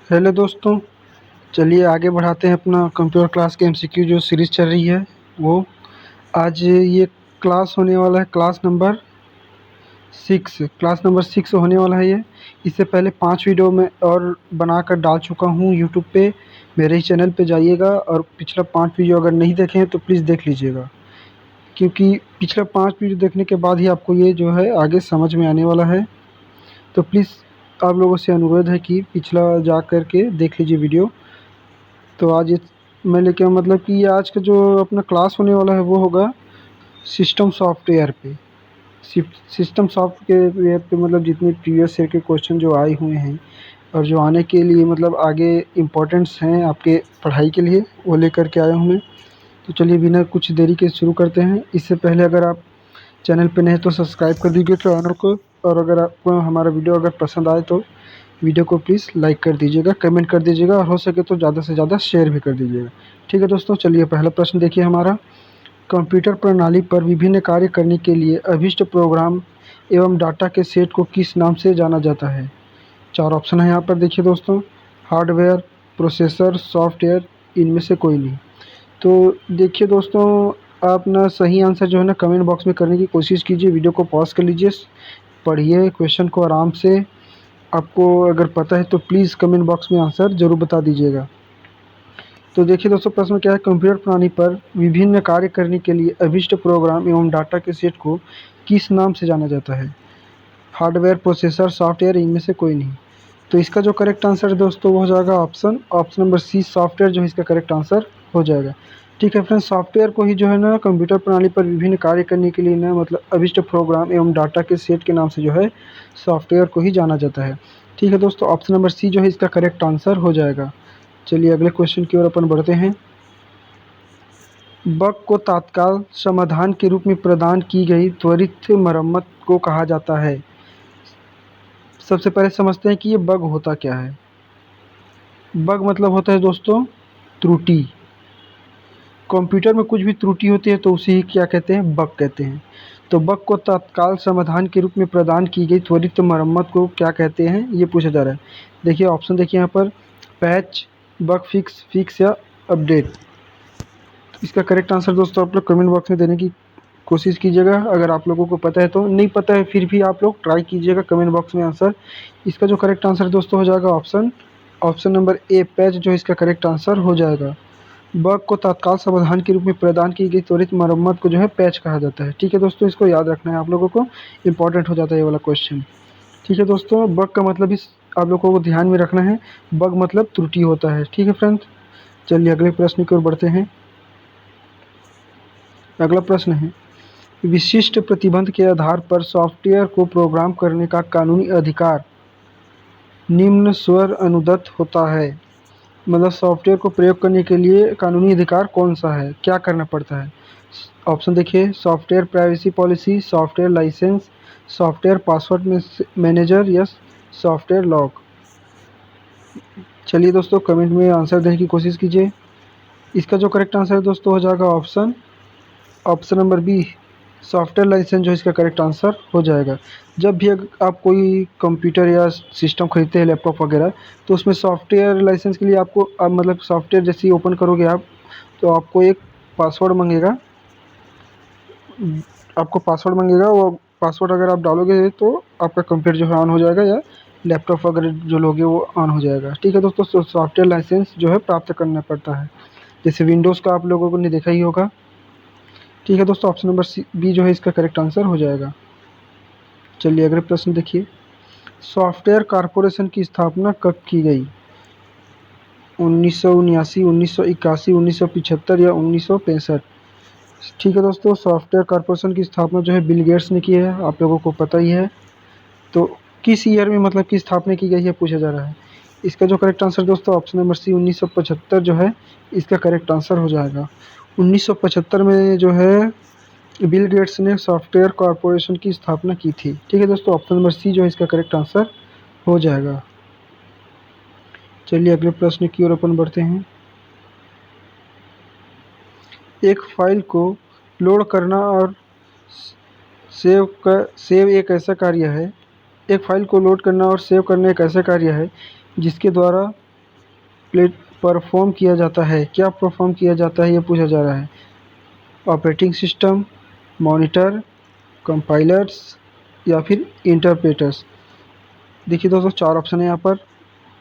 Hello दोस्तों, चलिए आगे बढ़ाते हैं अपना कंप्यूटर क्लास के एमसीक्यू जो सीरीज़ चल रही है वो। आज ये क्लास होने वाला है क्लास नंबर 6 होने वाला है ये। इससे पहले 5 वीडियो मैं और बनाकर डाल चुका हूँ यूट्यूब पे। मेरे ही चैनल पे जाइएगा और पिछला 5 वीडियो अगर नहीं देखे हैं तो प्लीज़ देख लीजिएगा, क्योंकि पिछला 5 वीडियो देखने के बाद ही आपको ये जो है आगे समझ में आने वाला है। तो प्लीज़ आप लोगों से अनुरोध है कि पिछला जा कर के देख लीजिए वीडियो। तो आज मैं लेके मतलब कि ये आज का जो अपना क्लास होने वाला है वो होगा सिस्टम सॉफ्टवेयर पे। सिस्टम सॉफ्टवेयर पे मतलब जितने प्रीवियस ईयर के क्वेश्चन जो आए हुए हैं और जो आने के लिए मतलब आगे इम्पोर्टेंट्स हैं आपके पढ़ाई के लिए, वो लेकर के आया हूँ मैं। तो चलिए बिना कुछ देरी के शुरू करते हैं। इससे पहले अगर आप चैनल पे नए तो सब्सक्राइब कर दीजिए चैनल को, और अगर आपको हमारा वीडियो अगर पसंद आए तो वीडियो को प्लीज़ लाइक कर दीजिएगा, कमेंट कर दीजिएगा और हो सके तो ज़्यादा से ज़्यादा शेयर भी कर दीजिएगा। ठीक है दोस्तों, चलिए पहला प्रश्न देखिए हमारा। कंप्यूटर प्रणाली पर विभिन्न कार्य करने के लिए अभीष्ट प्रोग्राम एवं डाटा के सेट को किस नाम से जाना जाता है? 4 ऑप्शन है यहाँ पर देखिए दोस्तों। हार्डवेयर, प्रोसेसर, सॉफ्टवेयर, इनमें से कोई नहीं। तो देखिए दोस्तों, आप ना सही आंसर जो है ना कमेंट बॉक्स में करने की कोशिश कीजिए। वीडियो को पॉज कर लीजिए, पढ़िए क्वेश्चन को आराम से। आपको अगर पता है तो प्लीज़ कमेंट बॉक्स में आंसर ज़रूर बता दीजिएगा। तो देखिए दोस्तों, प्रश्न क्या है। कंप्यूटर प्रणाली पर विभिन्न कार्य करने के लिए अभीष्ट प्रोग्राम एवं डाटा के सेट को किस नाम से जाना जाता है? हार्डवेयर, प्रोसेसर, सॉफ्टवेयर, इनमें से कोई नहीं। तो इसका जो करेक्ट आंसर है दोस्तों वो हो जाएगा ऑप्शन नंबर सी, सॉफ्टवेयर जो है इसका करेक्ट आंसर हो जाएगा। ठीक है फ्रेंड्स, सॉफ्टवेयर को ही जो है ना कंप्यूटर प्रणाली पर विभिन्न कार्य करने के लिए ना मतलब अभीष्ट प्रोग्राम एवं डाटा के सेट के नाम से जो है सॉफ्टवेयर को ही जाना जाता है। ठीक है दोस्तों, ऑप्शन नंबर सी जो है इसका करेक्ट आंसर हो जाएगा। चलिए अगले क्वेश्चन की ओर अपन बढ़ते हैं। बग को तत्काल समाधान के रूप में प्रदान की गई त्वरित मरम्मत को कहा जाता है। सबसे पहले समझते हैं कि ये बग होता क्या है। बग मतलब होता है दोस्तों त्रुटि। कंप्यूटर में कुछ भी त्रुटि होती है तो उसे ही क्या कहते हैं? बग कहते हैं। तो बग को तत्काल समाधान के रूप में प्रदान की गई त्वरित मरम्मत को क्या कहते हैं, ये पूछा जा रहा है। देखिए ऑप्शन देखिए यहाँ पर, पैच, बग फिक्स या अपडेट। इसका करेक्ट आंसर दोस्तों आप लोग कमेंट बॉक्स में देने की कोशिश कीजिएगा। अगर आप लोगों को पता है तो, नहीं पता है फिर भी आप लोग ट्राई कीजिएगा कमेंट बॉक्स में आंसर। इसका जो करेक्ट आंसर दोस्तों हो जाएगा ऑप्शन नंबर ए, पैच जो इसका करेक्ट आंसर हो जाएगा। बग को तत्काल समाधान के रूप में प्रदान की गई त्वरित मरम्मत को जो है पैच कहा जाता है। ठीक है दोस्तों, इसको याद रखना है आप लोगों को, इंपॉर्टेंट हो जाता है ये वाला क्वेश्चन। ठीक है दोस्तों, बग का मतलब इस आप लोगों को ध्यान में रखना है, बग मतलब त्रुटि होता है। ठीक है फ्रेंड्स, चलिए अगले प्रश्न की ओर बढ़ते हैं। अगला प्रश्न है, विशिष्ट प्रतिबंध के आधार पर सॉफ्टवेयर को प्रोग्राम करने का कानूनी अधिकार निम्न स्वर अनुदत्त होता है। मतलब सॉफ्टवेयर को प्रयोग करने के लिए कानूनी अधिकार कौन सा है, क्या करना पड़ता है? ऑप्शन देखिए, software privacy policy, software licence, software password manager या सॉफ्टवेयर लॉक। चलिए दोस्तों कमेंट में आंसर देने की कोशिश कीजिए। इसका जो करेक्ट आंसर है दोस्तों हो जाएगा option number B, software licence जो इसका करेक्ट आंसर हो जाएगा। जब भी आप कोई कंप्यूटर या सिस्टम खरीदते हैं, लैपटॉप वगैरह, तो उसमें सॉफ्टवेयर लाइसेंस के लिए आपको मतलब सॉफ्टवेयर जैसे ही ओपन करोगे आप, तो आपको एक पासवर्ड मांगेगा। वो पासवर्ड अगर आप डालोगे तो आपका कंप्यूटर जो है ऑन हो जाएगा, या लैपटॉप वगैरह जो लोगे वो ऑन हो जाएगा। ठीक है दोस्तों, सॉफ्टवेयर लाइसेंस जो है प्राप्त करना पड़ता है, जैसे विंडोज़ का आप लोगों ने देखा ही होगा। ठीक है दोस्तों, ऑप्शन नंबर सी बी जो है इसका करेक्ट आंसर हो जाएगा। चलिए अगले प्रश्न देखिए। सॉफ्टवेयर कॉरपोरेशन की स्थापना कब की गई? 1979, 1981, 1975 या 1965? ठीक है दोस्तों, सॉफ्टवेयर कॉरपोरेशन की स्थापना जो है बिल गेट्स ने की है, आप लोगों को पता ही है। तो किस ईयर में मतलब की स्थापना की गई है पूछा जा रहा है। इसका जो करेक्ट आंसर दोस्तों ऑप्शन नंबर सी 1975 जो है इसका करेक्ट आंसर हो जाएगा। 1975 में जो है बिल गेट्स ने सॉफ्टवेयर कॉरपोरेशन की स्थापना की थी। ठीक है दोस्तों, ऑप्शन नंबर सी जो है इसका करेक्ट आंसर हो जाएगा। चलिए अगले प्रश्न की ओर अपन बढ़ते हैं। एक फाइल को लोड करना और सेव एक ऐसा कार्य है। एक फाइल को लोड करना और सेव करना एक ऐसा कार्य है जिसके द्वारा प्लेट परफॉर्म किया जाता है, क्या परफॉर्म किया जाता है ये पूछा जा रहा है। ऑपरेटिंग सिस्टम, मॉनिटर, कंपाइलर्स या फिर इंटरप्रेटर्स। देखिए दोस्तों 4 ऑप्शन है यहाँ पर।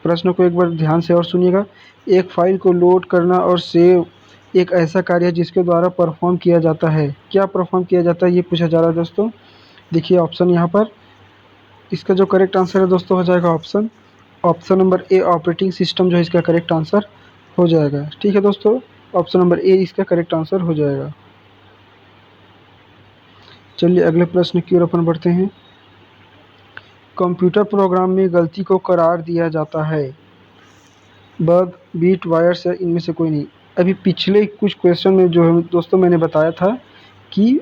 प्रश्न को एक बार ध्यान से और सुनिएगा। एक फ़ाइल को लोड करना और सेव एक ऐसा कार्य है जिसके द्वारा परफॉर्म किया जाता है, क्या परफॉर्म किया जाता है ये पूछा जा रहा है दोस्तों। देखिए ऑप्शन यहाँ पर, इसका जो करेक्ट आंसर है दोस्तों हो जाएगा option number A, operating system जो है इसका करेक्ट आंसर हो जाएगा। ठीक है दोस्तों, ऑप्शन नंबर ए इसका करेक्ट आंसर हो जाएगा। चलिए अगले प्रश्न की ओर अपन बढ़ते हैं। कंप्यूटर प्रोग्राम में गलती को करार दिया जाता है, बग, बीट, वायर्स या इनमें से कोई नहीं। अभी पिछले कुछ क्वेश्चन में जो है दोस्तों मैंने बताया था कि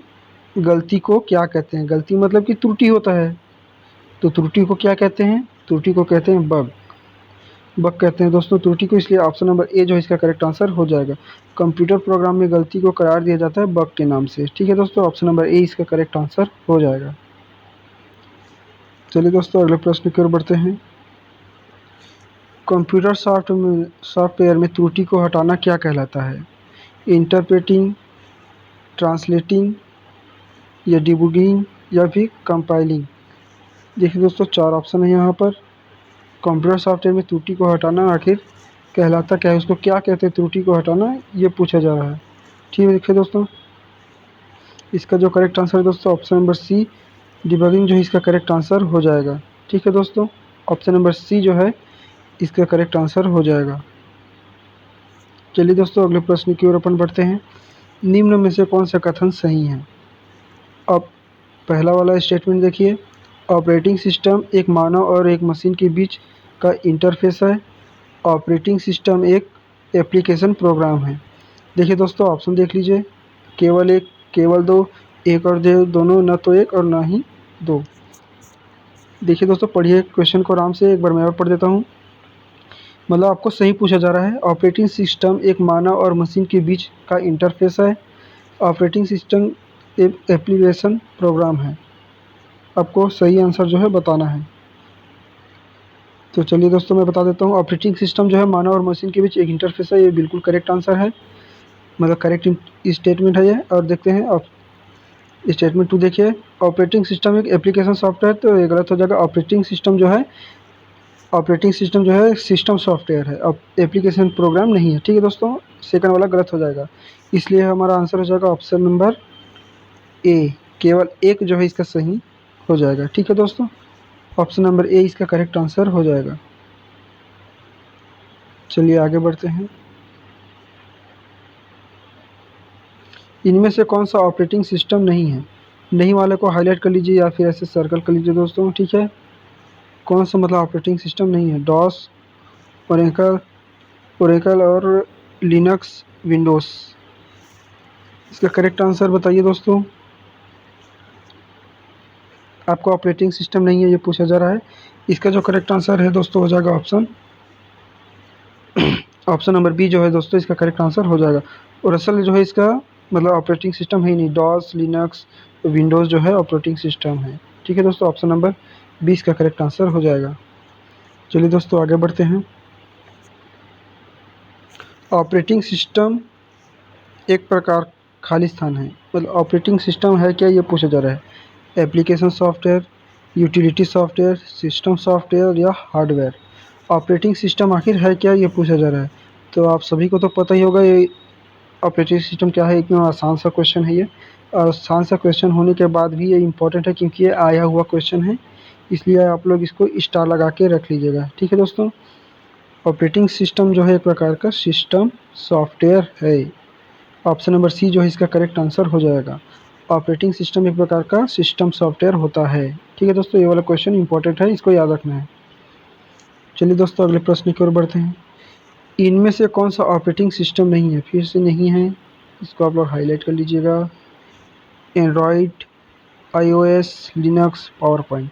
गलती को क्या कहते हैं। गलती मतलब कि त्रुटि होता है, तो त्रुटि को क्या कहते हैं, त्रुटि को कहते हैं बग। बग कहते हैं दोस्तों त्रुटि को, इसलिए ऑप्शन नंबर ए जो है इसका करेक्ट आंसर हो जाएगा। कंप्यूटर प्रोग्राम में गलती को करार दिया जाता है बग के नाम से। ठीक है दोस्तों, ऑप्शन नंबर ए इसका करेक्ट आंसर हो जाएगा। चलिए दोस्तों अगले प्रश्न की ओर बढ़ते हैं। कंप्यूटर सॉफ्टवेयर में त्रुटि को हटाना क्या कहलाता है। इंटरप्रेटिंग, ट्रांसलेटिंग या डिबगिंग या फिर कंपाइलिंग। देखिए दोस्तों 4 ऑप्शन है यहाँ पर। कंप्यूटर सॉफ्टवेयर में त्रुटि को हटाना आखिर कहलाता क्या है, उसको क्या कहते हैं त्रुटि को हटाना, ये पूछा जा रहा है। ठीक है, देखिए दोस्तों इसका जो करेक्ट आंसर है दोस्तों ऑप्शन नंबर सी, डिबगिंग जो है इसका करेक्ट आंसर हो जाएगा। ठीक है दोस्तों, ऑप्शन नंबर सी जो है इसका करेक्ट आंसर हो जाएगा। चलिए दोस्तों अगले प्रश्न की ओर अपन बढ़ते हैं। निम्न में से कौन सा कथन सही है। अब पहला वाला स्टेटमेंट देखिए, ऑपरेटिंग सिस्टम एक मानव और एक मशीन के बीच का इंटरफेस है। ऑपरेटिंग सिस्टम एक एप्लीकेशन प्रोग्राम है। देखिए दोस्तों ऑप्शन देख लीजिए, केवल एक, केवल दो, एक और दो, दोनों, न तो एक और ना ही दो। देखिए दोस्तों पढ़िए क्वेश्चन को आराम से, एक बार मैं और पढ़ देता हूँ। मतलब आपको सही पूछा जा रहा है, ऑपरेटिंग सिस्टम एक मानव और मशीन के बीच का इंटरफेस है। ऑपरेटिंग सिस्टम एक एप्लीकेशन प्रोग्राम है। आपको सही आंसर जो है बताना है। तो चलिए दोस्तों मैं बता देता हूँ, ऑपरेटिंग सिस्टम जो है मानव और मशीन के बीच एक इंटरफेस है, ये बिल्कुल करेक्ट आंसर है, मतलब करेक्ट स्टेटमेंट है ये। और देखते हैं अब स्टेटमेंट 2 देखिए, ऑपरेटिंग सिस्टम एक एप्लीकेशन सॉफ्टवेयर, तो ये गलत हो जाएगा। ऑपरेटिंग सिस्टम जो है सिस्टम सॉफ्टवेयर है, अब एप्लीकेशन प्रोग्राम नहीं है। ठीक है दोस्तों, सेकंड वाला गलत हो जाएगा, इसलिए हमारा आंसर हो जाएगा ऑप्शन नंबर ए, केवल एक जो है इसका सही हो जाएगा। ठीक है दोस्तों, ऑप्शन नंबर ए इसका करेक्ट आंसर हो जाएगा। चलिए आगे बढ़ते हैं। इनमें से कौन सा ऑपरेटिंग सिस्टम नहीं है। नहीं वाले को हाईलाइट कर लीजिए या फिर ऐसे सर्कल कर लीजिए दोस्तों। ठीक है, कौन सा मतलब ऑपरेटिंग सिस्टम नहीं है। डॉस, ओरेकल और लिनक्स, विंडोज़। इसका करेक्ट आंसर बताइए दोस्तों। आपको ऑपरेटिंग सिस्टम नहीं है ये पूछा जा रहा है, इसका जो करेक्ट आंसर है दोस्तों हो जाएगा ऑप्शन नंबर बी जो है दोस्तों इसका करेक्ट आंसर हो जाएगा। और असल जो है इसका मतलब ऑपरेटिंग सिस्टम है ही नहीं, डॉस, लिनक्स, विंडोज़ जो है ऑपरेटिंग सिस्टम है। ठीक है दोस्तों, ऑप्शन नंबर बी इसका करेक्ट आंसर हो जाएगा। चलिए दोस्तों आगे बढ़ते हैं। ऑपरेटिंग सिस्टम एक प्रकार खाली स्थान है, मतलब ऑपरेटिंग सिस्टम है क्या ये पूछा जा रहा है। Application software, utility software, system software या हार्डवेयर। ऑपरेटिंग सिस्टम आखिर है क्या ये पूछा जा रहा है। तो आप सभी को तो पता ही होगा ये ऑपरेटिंग सिस्टम क्या है, इतना आसान सा क्वेश्चन है ये। और आसान सा क्वेश्चन होने के बाद भी ये इम्पोर्टेंट है क्योंकि ये आया हुआ क्वेश्चन है, इसलिए आप लोग इसको स्टार लगा के रख लीजिएगा। ठीक है दोस्तों, ऑपरेटिंग सिस्टम जो है एक प्रकार का सिस्टम सॉफ्टवेयर है। ऑप्शन नंबर सी जो है इसका करेक्ट आंसर हो जाएगा। ऑपरेटिंग सिस्टम एक प्रकार का सिस्टम सॉफ्टवेयर होता है। ठीक है दोस्तों, ये वाला क्वेश्चन इंपॉर्टेंट है, इसको याद रखना है। चलिए दोस्तों अगले प्रश्न की ओर बढ़ते हैं। इनमें से कौन सा ऑपरेटिंग सिस्टम नहीं है, फिर से नहीं है, इसको आप लोग हाईलाइट कर लीजिएगा। Android, iOS, Linux, power point.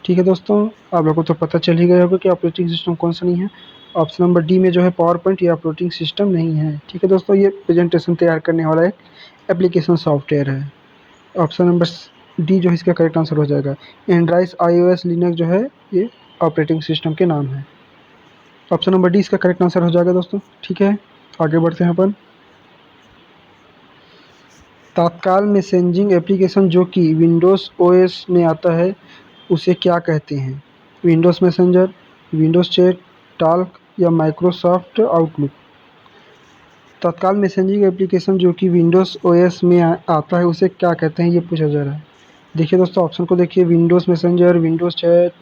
ठीक है दोस्तों, आप लोगों को तो पता चल ही गया होगा कि ऑपरेटिंग सिस्टम कौन सा नहीं है। ऑप्शन नंबर डी में जो है पावर पॉइंट ये ऑपरेटिंग सिस्टम नहीं है। ठीक है दोस्तों, ये प्रेजेंटेशन तैयार करने वाला एक एप्लीकेशन सॉफ्टवेयर है। ऑप्शन नंबर डी जो है इसका करेक्ट आंसर हो जाएगा। एंड्रॉयड, iOS, लिनक्स जो है ये ऑपरेटिंग सिस्टम के नाम है। ऑप्शन नंबर डी इसका करेक्ट आंसर हो जाएगा दोस्तों। ठीक है, आगे बढ़ते हैं अपन। तात्काल मैसेजिंग एप्लीकेशन जो कि विंडोज़ ओएस में आता है उसे क्या कहते हैं? Windows messenger, Windows chat, talk या माइक्रोसॉफ्ट आउटलुक। तत्काल मैसेजिंग एप्लीकेशन जो कि विंडोज़ ओएस में आता है उसे क्या कहते हैं, ये पूछा जा रहा है। देखिए दोस्तों, ऑप्शन को देखिए, Windows messenger, Windows chat,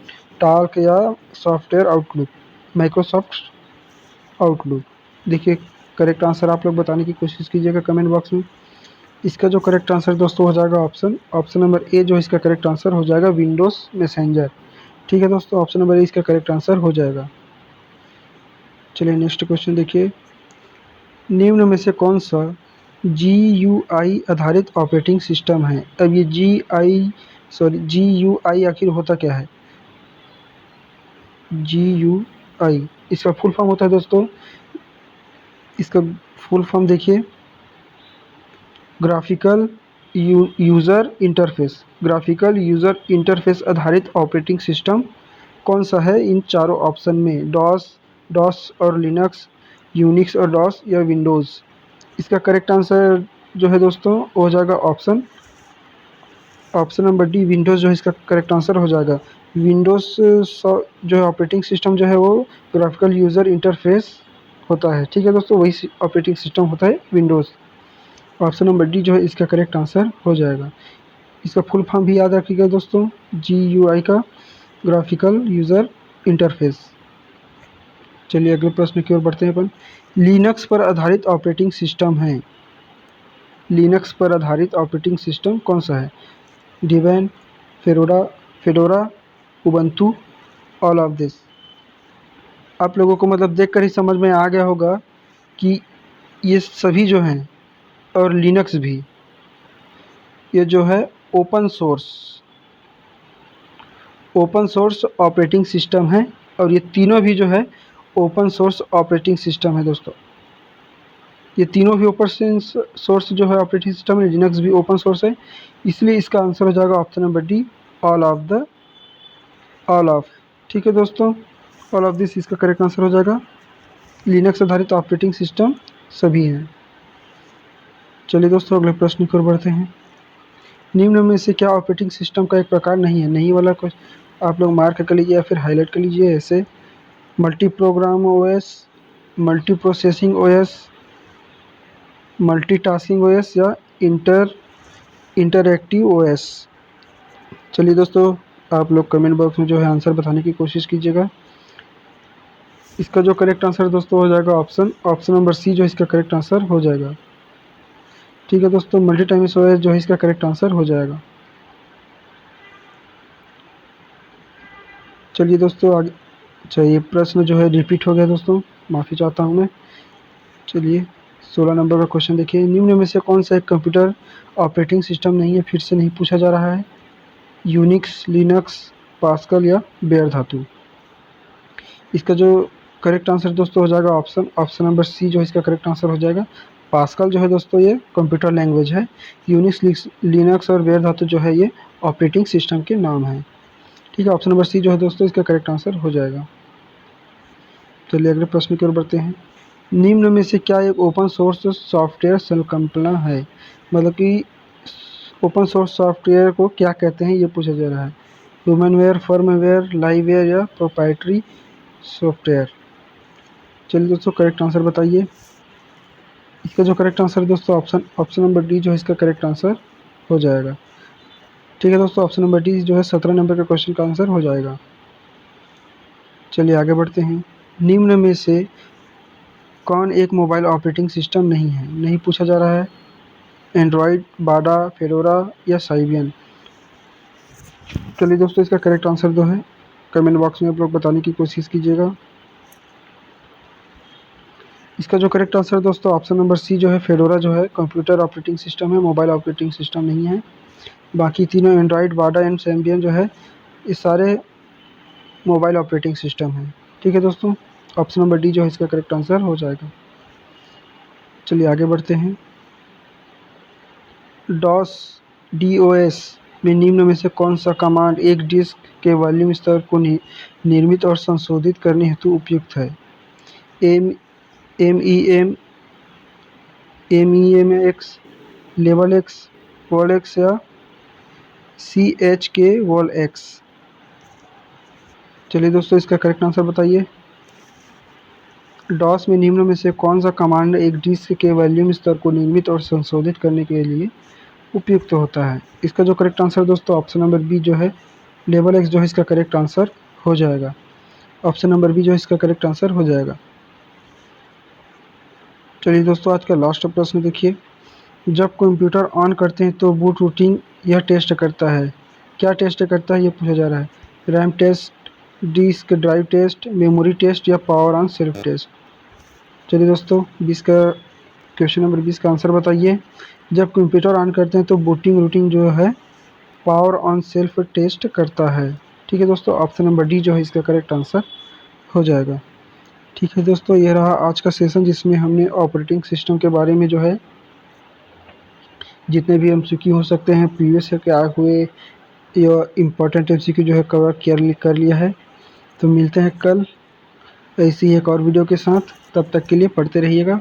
talk या सॉफ्टवेयर आउटलुक, माइक्रोसॉफ्ट आउटलुक। देखिए, करेक्ट आंसर आप लोग बताने की कोशिश कीजिएगा कमेंट बॉक्स में। इसका जो करेक्ट आंसर दोस्तों हो जाएगा ऑप्शन नंबर ए जो इसका करेक्ट आंसर हो जाएगा, विंडोज़ मैसेंजर। ठीक है दोस्तों, ऑप्शन नंबर ए इसका करेक्ट आंसर हो जाएगा। चलिए नेक्स्ट क्वेश्चन देखिए, निम्न में से कौन सा GUI आधारित ऑपरेटिंग सिस्टम है? अब ये GUI आखिर होता क्या है? GUI इसका फुल फॉर्म होता है दोस्तों, इसका फुल फॉर्म देखिए, graphical user interface. Graphical user interface आधारित ऑपरेटिंग सिस्टम कौन सा है इन चारों ऑप्शन में? डॉस और लिनक्स, यूनिक्स और डॉस या विंडोज़। इसका करेक्ट आंसर जो है दोस्तों हो जाएगा ऑप्शन नंबर डी, विंडोज़ जो है इसका करेक्ट आंसर हो जाएगा। विंडोज़ जो है ऑपरेटिंग सिस्टम जो है वो ग्राफिकल यूज़र इंटरफेस होता है। ठीक है दोस्तों, वही ऑपरेटिंग सिस्टम होता है विंडोज़। ऑप्शन नंबर डी जो है इसका करेक्ट आंसर हो जाएगा। इसका फुल फॉर्म भी याद रखिएगा दोस्तों, GUI का ग्राफिकल यूज़र इंटरफेस। चलिए अगले प्रश्न की ओर बढ़ते हैं अपन। लिनक्स पर आधारित ऑपरेटिंग सिस्टम है, लिनक्स पर आधारित ऑपरेटिंग सिस्टम कौन सा है? Debian, Fedora, Ubuntu, all of this. आप लोगों को मतलब देखकर ही समझ में आ गया होगा कि ये सभी जो हैं और लिनक्स भी, ये जो है ओपन सोर्स ऑपरेटिंग सिस्टम है, और ये तीनों भी जो है ओपन सोर्स ऑपरेटिंग सिस्टम है दोस्तों। ये तीनों भी ओपन सोर्स जो है ऑपरेटिंग सिस्टम है, लिनक्स भी ओपन सोर्स है, इसलिए इसका आंसर हो जाएगा option number D, all of. ठीक है दोस्तों, ऑल ऑफ दिस इसका करेक्ट आंसर हो जाएगा। लिनक्स आधारित ऑपरेटिंग सिस्टम सभी हैं। चलिए दोस्तों अगले प्रश्न की ओर बढ़ते हैं। निम्न में से क्या ऑपरेटिंग सिस्टम का एक प्रकार नहीं है? नहीं वाला कुछ आप लोग मार्क कर लीजिए या फिर हाईलाइट कर लीजिए ऐसे। Multi programme OS, multi processing OS, multitasking OS या इंटरएक्टिव ओएस। चलिए दोस्तों, आप लोग कमेंट बॉक्स में जो है आंसर बताने की कोशिश कीजिएगा। इसका जो करेक्ट आंसर दोस्तों हो जाएगा ऑप्शन नंबर सी जो इसका करेक्ट आंसर हो जाएगा। ठीक है दोस्तों, मल्टी टाइम्स ओएस जो है इसका करेक्ट आंसर हो जाएगा। चलिए दोस्तों आगे, अच्छा ये प्रश्न जो है रिपीट हो गया दोस्तों, माफ़ी चाहता हूँ मैं। चलिए 16 नंबर का क्वेश्चन देखिए, निम्न में से कौन सा एक कंप्यूटर ऑपरेटिंग सिस्टम नहीं है? फिर से नहीं पूछा जा रहा है। यूनिक्स, लिनक्स, पास्कल या बेयर धातु। इसका जो करेक्ट आंसर दोस्तों हो जाएगा ऑप्शन नंबर सी जो इसका करेक्ट आंसर हो जाएगा। पास्कल जो है दोस्तों ये कंप्यूटर लैंग्वेज है, यूनिक्स, लिनक्स और बेयर धातु जो है ये ऑपरेटिंग सिस्टम के नाम है। ठीक है, ऑप्शन नंबर सी जो है दोस्तों इसका करेक्ट आंसर हो जाएगा। चलिए अगले प्रश्न की ओर बढ़ते हैं। निम्न में से क्या एक ओपन सोर्स सॉफ्टवेयर संकल्पना है? मतलब कि ओपन सोर्स सॉफ्टवेयर को क्या कहते हैं ये पूछा जा रहा है। ह्यूमनवेयर, फर्मवेयर, लाइववेयर या प्रोप्राइटरी सॉफ्टवेयर। चलिए दोस्तों करेक्ट आंसर बताइए। इसका जो करेक्ट आंसर दोस्तों ऑप्शन नंबर डी जो है इसका करेक्ट आंसर हो जाएगा। ठीक है दोस्तों, ऑप्शन नंबर डी जो है 17 नंबर के क्वेश्चन का आंसर हो जाएगा। चलिए आगे बढ़ते हैं। निम्न में से कौन एक मोबाइल ऑपरेटिंग सिस्टम नहीं है? नहीं पूछा जा रहा है। एंड्रॉयड, बाडा, फेडोरा या साइबियन। चलिए दोस्तों इसका करेक्ट आंसर जो है कमेंट बॉक्स में आप लोग बताने की कोशिश कीजिएगा। इसका जो करेक्ट आंसर दोस्तों ऑप्शन नंबर सी जो है, फेडोरा जो है कंप्यूटर ऑपरेटिंग सिस्टम है, मोबाइल ऑपरेटिंग सिस्टम नहीं है। बाकी तीनों एंड्रॉयड, बाडा एंड सैम्बियन जो है ये सारे मोबाइल ऑपरेटिंग सिस्टम है। ठीक है दोस्तों, ऑप्शन नंबर डी जो है इसका करेक्ट आंसर हो जाएगा। चलिए आगे बढ़ते हैं। DOS में निम्न में से कौन सा कमांड एक डिस्क के वॉल्यूम स्तर को निर्मित और संशोधित करने हेतु उपयुक्त है? M MEM MEMX, level X, val X या CHK वॉल एक्स। चलिए दोस्तों, इसका करेक्ट आंसर बताइए। डॉस में निम्न में से कौन सा कमांड एक डिस्क के वॉल्यूम स्तर को नियमित और संशोधित करने के लिए उपयुक्त होता है? इसका जो करेक्ट आंसर दोस्तों ऑप्शन नंबर बी जो है, लेवल एक्स जो है इसका करेक्ट आंसर हो जाएगा। ऑप्शन नंबर बी जो है इसका करेक्ट आंसर हो जाएगा। चलिए दोस्तों, आज का लास्ट प्रश्न देखिए। जब कंप्यूटर ऑन करते हैं तो बूट रूटिंग यह टेस्ट करता है, क्या टेस्ट करता है ये पूछा जा रहा है? RAM test, disk drive test, memory test या पावर ऑन सेल्फ टेस्ट। चलिए दोस्तों, 20 का क्वेश्चन नंबर 20 का आंसर बताइए। जब कंप्यूटर ऑन करते हैं तो बूटिंग रूटीन जो है पावर ऑन सेल्फ टेस्ट करता है। ठीक है दोस्तों, ऑप्शन नंबर डी जो है इसका करेक्ट आंसर हो जाएगा। ठीक है दोस्तों, यह रहा आज का सेशन जिसमें हमने ऑपरेटिंग सिस्टम के बारे में जो है जितने भी MCQ हो सकते हैं प्रीवियस ईयर के आए हुए या इम्पोर्टेंट MCQ जो है कवर कर लिया है। तो मिलते हैं कल ऐसी ही एक और वीडियो के साथ, तब तक के लिए पढ़ते रहिएगा।